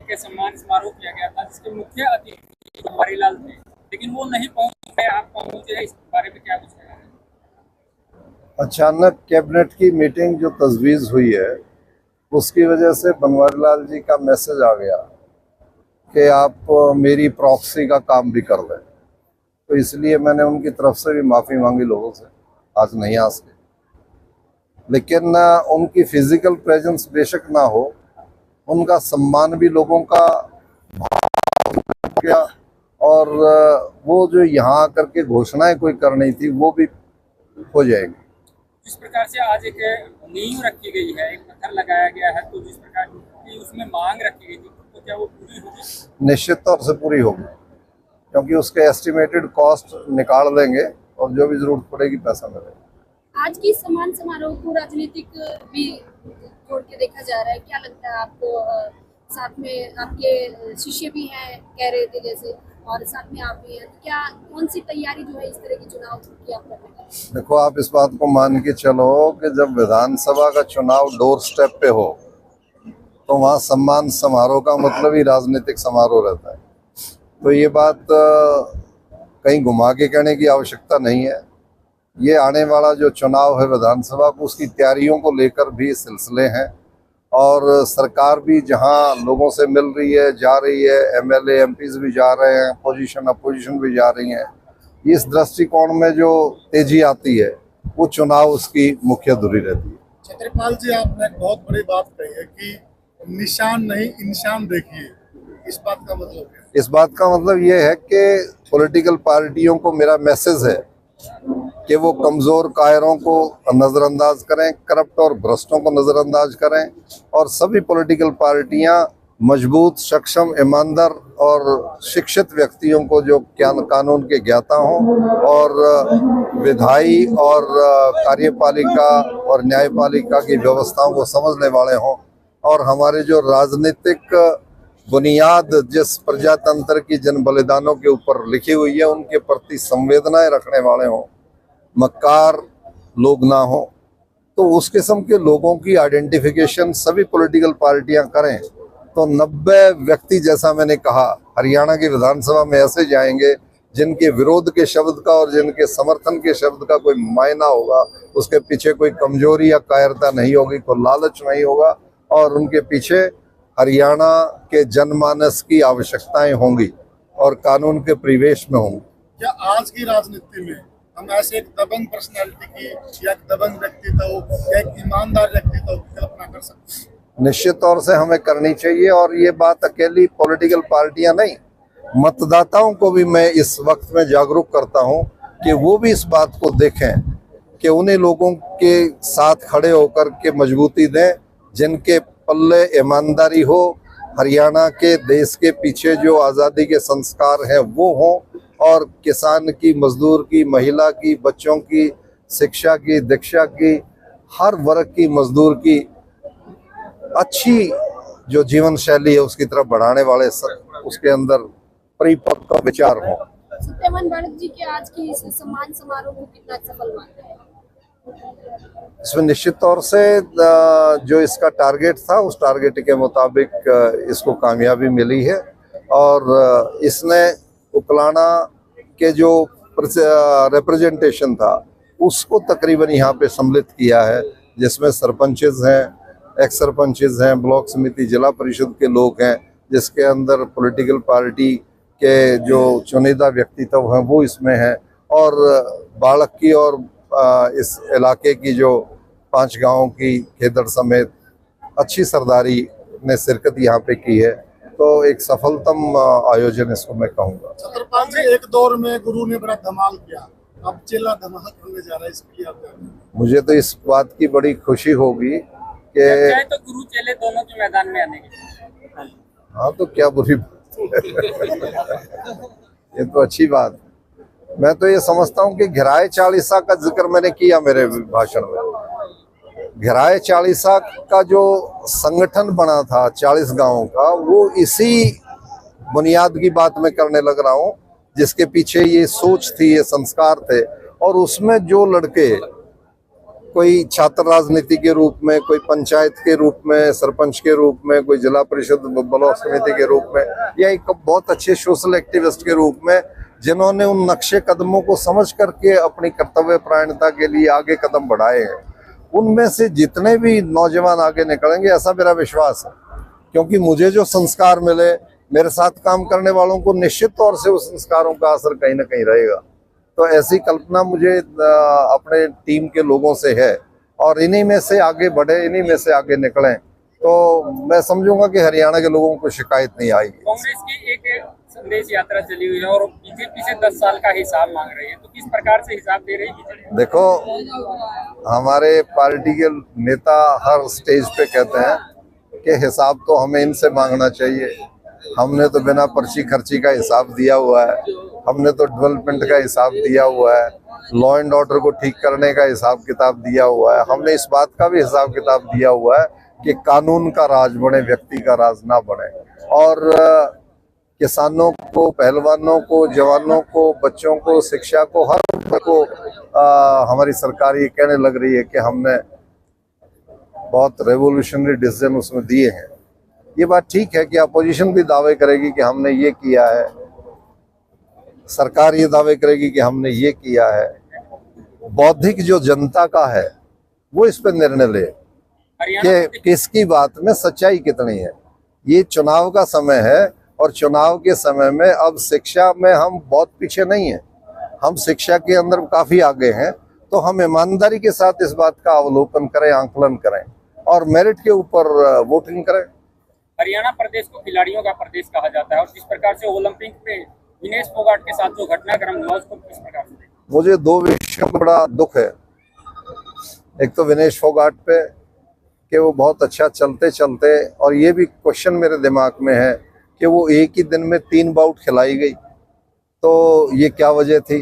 के सम्मान समारोह किया गया था जिसके मुख्य अतिथि बनवारी लाल थे, लेकिन वो नहीं पहुंच पाए, आप पहुंचे, इस बारे में क्या कुछ कहना है? अचानक कैबिनेट की मीटिंग जो तजवीज़ हुई है उसकी वजह से बनवारी लाल जी का मैसेज आ गया कि आप मेरी प्रॉक्सी का काम भी कर लें, तो इसलिए मैंने उनकी तरफ से भी माफ़ी मांगी लोगों से, आज नहीं आ सके। लेकिन उनकी फिजिकल प्रेजेंस बेशक ना हो, उनका सम्मान भी लोगों का किया, और वो जो यहाँ आकर के घोषणाएं कोई करनी थी वो भी हो जाएगी। जिस प्रकार से आज एक नींव रखी गई है, एक पत्थर लगाया गया है, तो जिस प्रकार की उसमें मांग रखी गई थी, तो क्या वो पूरी होगी? निश्चित तौर से पूरी होगी, क्योंकि उसके एस्टिमेटेड कॉस्ट निकाल देंगे और जो भी जरूरत पड़ेगी पैसा मिलेगा। आज की सम्मान समारोह को राजनीतिक भी जोड़ के देखा जा रहा है, क्या लगता है आपको? साथ में आपके शिष्य भी हैं कह रहे थे जैसे, और साथ में आप भी हैं, तो क्या कौन सी तैयारी जो है इस तरह की चुनाव की आप कर रहे हैं? देखो, आप इस बात को मान के चलो कि जब विधानसभा का चुनाव डोर स्टेप पे हो तो वहाँ सम्मान समारोह का मतलब ही राजनीतिक समारोह रहता है। तो ये बात कहीं घुमा के कहने की आवश्यकता नहीं है। ये आने वाला जो चुनाव है विधानसभा को, उसकी तैयारियों को लेकर भी सिलसिले हैं, और सरकार भी जहां लोगों से मिल रही है, जा रही है, एमएलए एमपीज भी जा रहे हैं, पोजीशन अपोजिशन भी जा रही हैं। इस दृष्टिकोण में जो तेजी आती है वो चुनाव उसकी मुख्य धुरी रहती है। छत्रपाल जी, आपने एक बहुत बड़ी बात कही है कि निशान नहीं इंसान देखिए, इस बात का मतलब क्या है? इस बात का मतलब ये है कि पॉलिटिकल पार्टियों को मेरा मैसेज है कि वो कमज़ोर कायरों को नज़रअंदाज करें, करप्ट और भ्रष्टों को नज़रअंदाज करें, और सभी पॉलिटिकल पार्टियां मजबूत, सक्षम, ईमानदार और शिक्षित व्यक्तियों को जो कानून के ज्ञाता हों, और विधायी और कार्यपालिका और न्यायपालिका की व्यवस्थाओं को समझने वाले हों, और हमारे जो राजनीतिक बुनियाद जिस प्रजातंत्र की जन बलिदानों के ऊपर लिखी हुई है उनके प्रति संवेदनाएं रखने वाले हों, मक्कार लोग ना हो। तो उस किस्म के लोगों की आइडेंटिफिकेशन सभी पॉलिटिकल पार्टियां करें तो 90 व्यक्ति, जैसा मैंने कहा, हरियाणा की विधानसभा में ऐसे जाएंगे जिनके विरोध के शब्द का और जिनके समर्थन के शब्द का कोई मायना होगा, उसके पीछे कोई कमजोरी या कायरता नहीं होगी, कोई लालच नहीं होगा, और उनके पीछे हरियाणा के जनमानस की आवश्यकताएं होंगी और कानून के परिवेश में होंगी। क्या आज की राजनीति में हम ऐसे एक दबंग पर्सनैलिटी की या एक दबंग व्यक्तित्व या एक ईमानदार व्यक्तित्व की कल्पना कर सकते हैं? निश्चित तौर से हमें करनी चाहिए, और ये बात अकेली पॉलिटिकल पार्टियां नहीं, मतदाताओं को भी मैं इस वक्त में जागरूक करता हूं कि वो भी इस बात को देखें कि उन्हीं लोगों के साथ खड़े होकर के मजबूती दें जिनके पल्ले ईमानदारी हो, हरियाणा के देश के पीछे जो आज़ादी के संस्कार हैं वो हों, और किसान की, मजदूर की, महिला की, बच्चों की शिक्षा की, दीक्षा की, हर वर्ग की, मजदूर की अच्छी जो जीवन शैली है उसकी तरफ बढ़ाने वाले उसके अंदर परिपक्व विचार हों। सत्यवान बालक जी के आज की इस सम्मान समारोह को कितना सफल मानते हैं? इसमें निश्चित तौर से जो इसका टारगेट था उस टारगेट के मुताबिक इसको कामयाबी मिली है, और इसने उकलाना के जो रिप्रेजेंटेशन था उसको तकरीबन यहाँ पे सम्मिलित किया है, जिसमें सरपंचेस हैं, एक्स सरपंचेस हैं, ब्लॉक समिति, जिला परिषद के लोग हैं, जिसके अंदर पॉलिटिकल पार्टी के जो चुनिंदा व्यक्तित्व हैं वो इसमें हैं, और बालक की और इस इलाके की जो 5 गांवों की खेदड़ समेत अच्छी सरदारी ने शिरकत यहाँ पे की है। तो एक सफलतम आयोजन इसको मैं कहूँगा। छत्रपाल जी, एक दौर में गुरु ने बड़ा धमाल किया, अब चेला धमाल होने जा रहा है, इसके लिए आप? मुझे तो इस बात की बड़ी खुशी होगी कि तो गुरु चेले दोनों के मैदान में आने के। हाँ, तो क्या बुरी बात ये तो अच्छी बात। मैं तो ये समझता हूँ कि घिराए चालीसा का जिक्र मैंने किया मेरे भाषण में। घिराए चालीसा का जो संगठन बना था 40 गांवों का, वो इसी बुनियाद की बात मैं करने लग रहा हूँ जिसके पीछे ये सोच थी, ये संस्कार थे, और उसमें जो लड़के कोई छात्र राजनीति के रूप में, कोई पंचायत के रूप में, सरपंच के रूप में, कोई जिला परिषद ब्लॉक समिति के रूप में, या एक बहुत अच्छे सोशल एक्टिविस्ट के रूप में, जिन्होंने उन नक्शे कदमों को समझ करके अपनी कर्तव्य परायणता के लिए आगे कदम बढ़ाए हैं, उनमें से जितने भी नौजवान आगे निकलेंगे, ऐसा मेरा विश्वास है। क्योंकि मुझे जो संस्कार मिले, मेरे साथ काम करने वालों को निश्चित तौर से उस संस्कारों का असर कहीं ना कहीं रहेगा। तो ऐसी कल्पना मुझे अपने टीम के लोगों से है, और इन्हीं में से आगे बढ़े, इन्हीं में से आगे निकलें, तो मैं समझूंगा कि हरियाणा के लोगों को शिकायत नहीं आएगी। कांग्रेस की एक संदेश यात्रा चली हुई है और बीजेपी से 10 साल का हिसाब मांग रही है, तो किस प्रकार से हिसाब दे रही है बीजेपी? देखो, हमारे पार्टी के नेता हर स्टेज पे कहते हैं कि हिसाब तो हमें इनसे मांगना चाहिए। हमने तो बिना पर्ची खर्ची का हिसाब दिया हुआ है, हमने तो डेवलपमेंट का हिसाब दिया हुआ है, लॉ एंड ऑर्डर को ठीक करने का हिसाब किताब दिया हुआ है, हमने इस बात का भी हिसाब किताब दिया हुआ है कि कानून का राज बने, व्यक्ति का राज ना बने। और किसानों को, पहलवानों को, जवानों को, बच्चों को, शिक्षा को, हर को हमारी सरकार ये कहने लग रही है कि हमने बहुत रेवोल्यूशनरी डिसीजन उसमें दिए हैं। ये बात ठीक है कि अपोजिशन भी दावे करेगी कि हमने ये किया है, सरकार ये दावे करेगी कि हमने ये किया है। बौद्धिक जो जनता का है वो इस पर निर्णय ले कि किसकी बात में सच्चाई कितनी है। ये चुनाव का समय है, और चुनाव के समय में अब शिक्षा में हम बहुत पीछे नहीं हैं, हम शिक्षा के अंदर काफी आगे हैं। तो हम ईमानदारी के साथ इस बात का अवलोकन करें, आंकलन करें, और मेरिट के ऊपर वोटिंग करें। हरियाणा प्रदेश को खिलाड़ियों का प्रदेश कहा जाता है, और जिस प्रकार से ओलंपिक में विनेश फोगाट के साथ जो घटनाक्रम हुआ, उसको किस प्रकार से? मुझे दो विषयों में बड़ा दुख है। एक तो विनेश फोगाट पे कि वो बहुत अच्छा चलते चलते, और ये भी क्वेश्चन मेरे दिमाग में है कि वो एक ही दिन में 3 बाउट खिलाई गई, तो ये क्या वजह थी?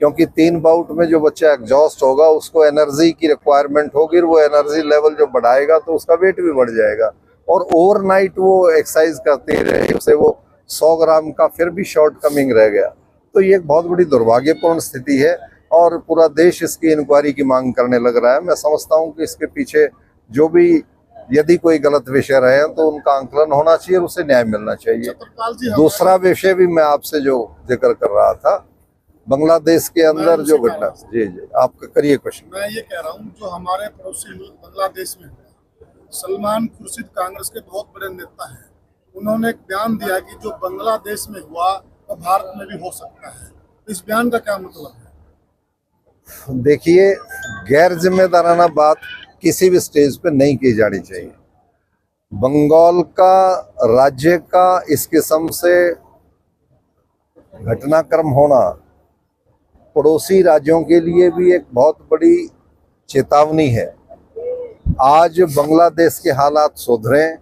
क्योंकि 3 बाउट में जो बच्चा एग्जॉस्ट होगा, उसको एनर्जी की रिक्वायरमेंट होगी, और वो एनर्जी लेवल जो बढ़ाएगा तो उसका वेट भी बढ़ जाएगा। और ओवरनाइट वो एक्सरसाइज करते रहे, उससे वो 100 ग्राम का फिर भी शॉर्ट कमिंग रह गया। तो ये एक बहुत बड़ी दुर्भाग्यपूर्ण स्थिति है, और पूरा देश इसकी इंक्वायरी की मांग करने लग रहा है। मैं समझता हूँ कि इसके पीछे जो भी, यदि कोई गलत विषय रहे हैं तो उनका आंकलन होना चाहिए और उसे न्याय मिलना चाहिए। दूसरा विषय भी मैं आपसे जो जिक्र कर रहा था, बांग्लादेश के अंदर जो घटना, जी आप करिए क्वेश्चन। मैं ये कह रहा हूँ, जो हमारे पड़ोसी मुल्क बांग्लादेश में सलमान खुर्शीद कांग्रेस के बहुत बड़े नेता हैं, उन्होंने एक बयान दिया कि जो बांग्लादेश में हुआ वो भारत में भी हो सकता है। इस बयान का क्या मतलब है? देखिए, गैर जिम्मेदाराना बात किसी भी स्टेज पे नहीं की जानी चाहिए। बंगाल का राज्य का इस किस्म से घटनाक्रम होना पड़ोसी राज्यों के लिए भी एक बहुत बड़ी चेतावनी है। आज बांग्लादेश के हालात सुधरें,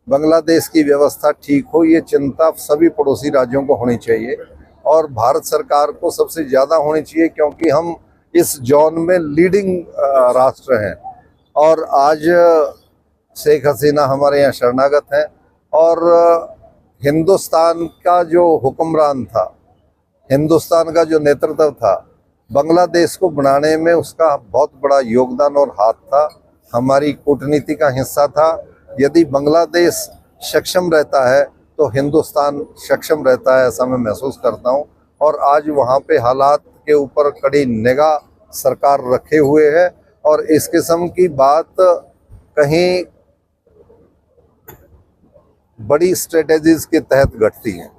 बांग्लादेश की व्यवस्था ठीक हो, ये चिंता सभी पड़ोसी राज्यों को होनी चाहिए, और भारत सरकार को सबसे ज़्यादा होनी चाहिए, क्योंकि हम इस जोन में लीडिंग राष्ट्र हैं। और आज शेख हसीना हमारे यहाँ शरणागत हैं, और हिंदुस्तान का जो हुक्मरान था, हिंदुस्तान का जो नेतृत्व था, बांग्लादेश को बनाने में उसका बहुत बड़ा योगदान और हाथ था, हमारी कूटनीति का हिस्सा था। यदि बांग्लादेश सक्षम रहता है तो हिंदुस्तान सक्षम रहता है, ऐसा मैं महसूस करता हूँ। और आज वहाँ पे हालात के ऊपर कड़ी निगाह सरकार रखे हुए है, और इस किस्म की बात कहीं बड़ी स्ट्रेटेजीज के तहत घटती है,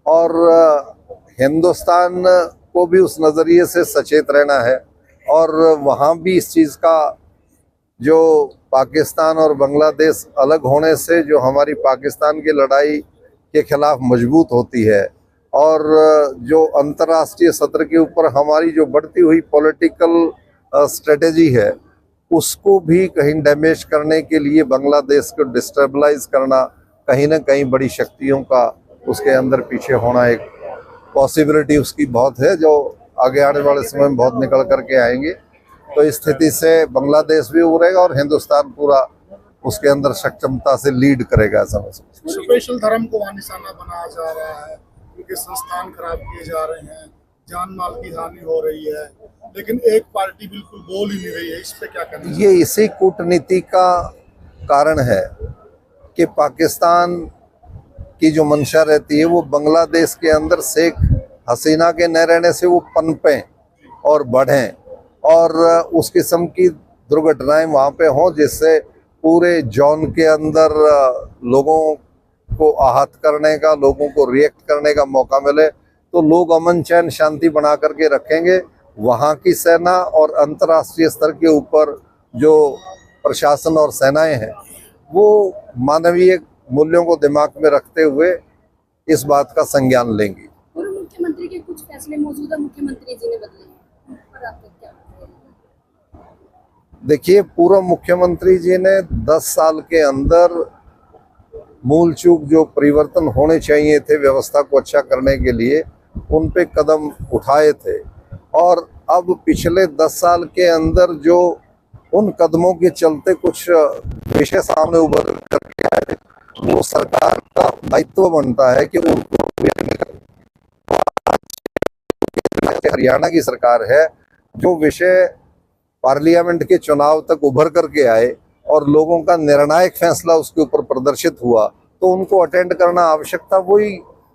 और हिंदुस्तान को भी उस नज़रिए से सचेत रहना है। और वहाँ भी इस चीज़ का, जो पाकिस्तान और बांग्लादेश अलग होने से जो हमारी पाकिस्तान की लड़ाई के खिलाफ मजबूत होती है, और जो अंतर्राष्ट्रीय सत्र के ऊपर हमारी जो बढ़ती हुई पॉलिटिकल स्ट्रेटेजी है, उसको भी कहीं डैमेज करने के लिए बांग्लादेश को डिस्टेबलाइज करना, कहीं ना कहीं बड़ी शक्तियों का उसके अंदर पीछे होना, एक पॉसिबिलिटी उसकी बहुत है, जो आगे आने वाले समय में बहुत निकल करके आएंगे। तो इस स्थिति से बांग्लादेश भी उभरेगा और हिंदुस्तान पूरा उसके अंदर सक्षमता से लीड करेगा। ऐसा स्पेशल धर्म को वहाँ निशाना बनाया जा रहा है, उनके संस्थान खराब किए जा रहे हैं, जान माल की हानि हो रही है, लेकिन एक पार्टी बिल्कुल बोल ही नहीं रही है। इस पे क्या कहना है? ये इसी कूटनीति का कारण है कि पाकिस्तान की जो मंशा रहती है वो बांग्लादेश के अंदर शेख हसीना के न रहने से वो पनपें और बढ़ें और उस किस्म की दुर्घटनाएं वहाँ पे हों जिससे पूरे जोन के अंदर लोगों को आहत करने का, लोगों को रिएक्ट करने का मौका मिले। तो लोग अमन चैन शांति बना करके रखेंगे। वहाँ की सेना और अंतर्राष्ट्रीय स्तर के ऊपर जो प्रशासन और सेनाएं हैं वो मानवीय मूल्यों को दिमाग में रखते हुए इस बात का संज्ञान लेंगी। पूर्व मुख्यमंत्री के कुछ फैसले मौजूदा मुख्यमंत्री जी ने बदले हैं, पर आपका क्या कहना है? देखिए, पूर्व मुख्यमंत्री जी ने 10 साल के अंदर मूल चूक जो परिवर्तन होने चाहिए थे व्यवस्था को अच्छा करने के लिए उन पे कदम उठाए थे और अब पिछले 10 साल के अंदर जो उन कदमों के चलते कुछ विषय सामने उभर करके आए, वो सरकार का दायित्व बनता है कि उनको हरियाणा की सरकार है जो विषय पार्लियामेंट के चुनाव तक उभर करके आए और लोगों का निर्णायक फैसला उसके ऊपर प्रदर्शित हुआ, तो उनको अटेंड करना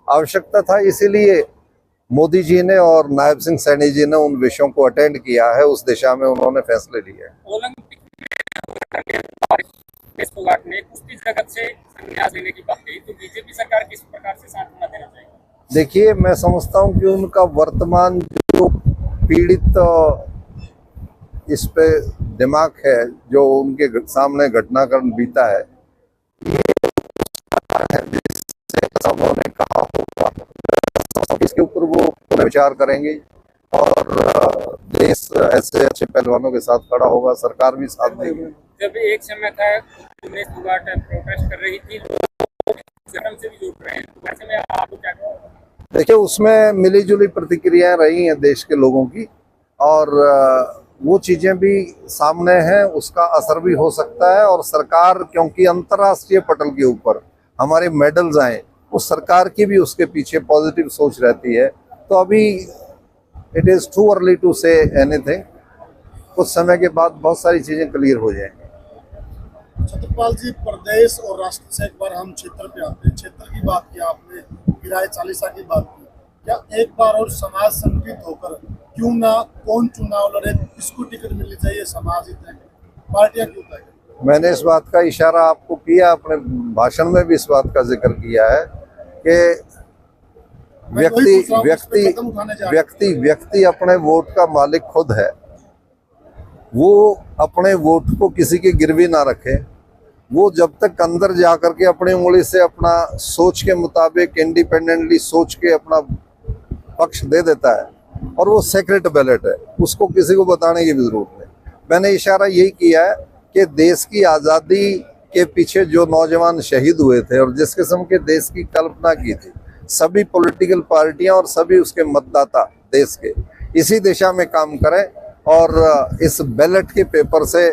आवश्यकता था। इसीलिए मोदी जी ने और नायब सिंह सैनी जी ने उन विषयों को अटेंड किया है, उस दिशा में उन्होंने फैसले लिए हैं। ओलंपिक में कुश्ती जगत से संन्यास लेने की बात कही, तो बीजेपी सरकार किस प्रकार से सांत्वना देना चाहिए? देखिए, मैं समझता हूँ कि उनका वर्तमान जो पीड़ित इस पे दिमाग है, जो उनके सामने घटनाक्रम बीता है, उन्होंने कहा होगा इसके ऊपर वो विचार करेंगे और देश ऐसे अच्छे पहलवानों के साथ खड़ा होगा, सरकार भी साथ देगी। जब एक समय था उमेश फोगाट प्रोटेस्ट कर रही थी, लोग से भी जुड़ रहे हैं, तो ऐसे में आपको क्या कहना? देखिए, उसमें मिली जुली प्रतिक्रियाएं रही हैं देश के लोगों की और वो चीजें भी सामने हैं, उसका असर भी हो सकता है। और सरकार, क्योंकि अंतर्राष्ट्रीय पटल के ऊपर हमारे मेडल्स आए, उस सरकार की भी उसके पीछे पॉजिटिव सोच रहती है। तो अभी it is too early to say anything. कुछ समय के बाद बहुत सारी चीजें क्लियर हो जाएंगी। छत्रपाल जी, प्रदेश और राष्ट्र से एक बार हम क्षेत्र पे आते हैं। क्षेत्र की बात की आपने, गिराए चालीसा की बात की, क्या एक बार और समाज संगठित होकर क्यों ना, कौन चुनाव लड़े, किसको टिकट मिलनी चाहिए, समाज ही तय करे, पार्टियां क्यों तय करें? मैंने इस बात का इशारा आपको किया, अपने भाषण में भी इस बात का जिक्र किया है कि व्यक्ति अपने वोट का मालिक खुद है। वो अपने वोट को किसी के गिरवी ना रखे। वो जब तक अंदर जा करके अपनी उंगली से अपना सोच के मुताबिक इंडिपेंडेंटली सोच के अपना पक्ष दे देता है, और वो सेक्रेट बैलेट है, उसको किसी को बताने की भी जरूरत नहीं। मैंने इशारा यही किया है कि देश की आज़ादी के पीछे जो नौजवान शहीद हुए थे और जिस किस्म के देश की कल्पना की थी, सभी पॉलिटिकल पार्टियां और सभी उसके मतदाता देश के इसी दिशा में काम करें और इस बैलेट के पेपर से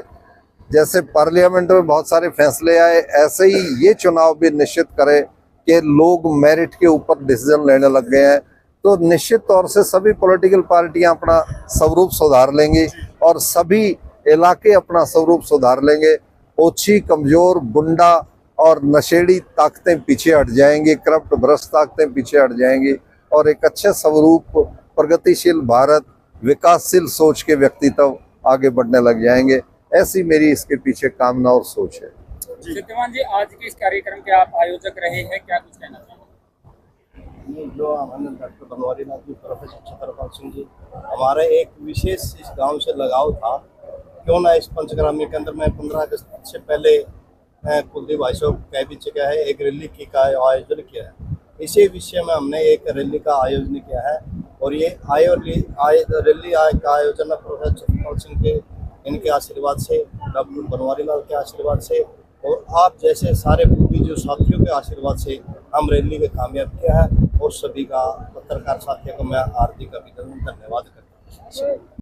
जैसे पार्लियामेंट में बहुत सारे फैसले आए, ऐसे ही ये चुनाव भी निश्चित करे कि लोग मेरिट के ऊपर डिसीजन लेने लग गए हैं। तो निश्चित तौर से सभी पॉलिटिकल पार्टियां अपना स्वरूप सुधार लेंगी और सभी इलाके अपना स्वरूप सुधार लेंगे। ओछी, कमजोर, गुंडा और नशेड़ी ताकतें पीछे हट जाएंगी, करप्ट भ्रष्ट ताकतें पीछे हट जाएंगी और एक अच्छे स्वरूप, प्रगतिशील भारत, विकासशील सोच के व्यक्तित्व आगे बढ़ने लग जाएंगे। ऐसी मेरी इसके पीछे कामना और सोच है। सिद्धवान जी, आज के इस कार्यक्रम के आप आयोजक रहे हैं, क्या कुछ कहना चाहेंगे? जो हमारे डॉक्टर बनवारी नाथ जी, प्रोफेसर छत्रपाल सिंह जी, हमारा एक विशेष इस गांव से लगाव था। क्यों ना इस पंचग्रामी के अंदर मैं 15 अगस्त से पहले कुलदीप भाई साहब कह भी चुका है, एक रैली का आयोजन किया है। इसी विषय में हमने एक रैली का आयोजन किया है और ये रैली का आयोजन प्रोफेसर छत्रपाल सिंह के, इनके आशीर्वाद से, डॉक्टर बनवारी लाल के आशीर्वाद से और आप जैसे सारे बुद्धिजीवी साथियों के आशीर्वाद से हम रैली को कामयाब किया है। और सभी का, पत्रकार साथियों को मैं हार्दिक अभिनंदन, धन्यवाद करता हूँ।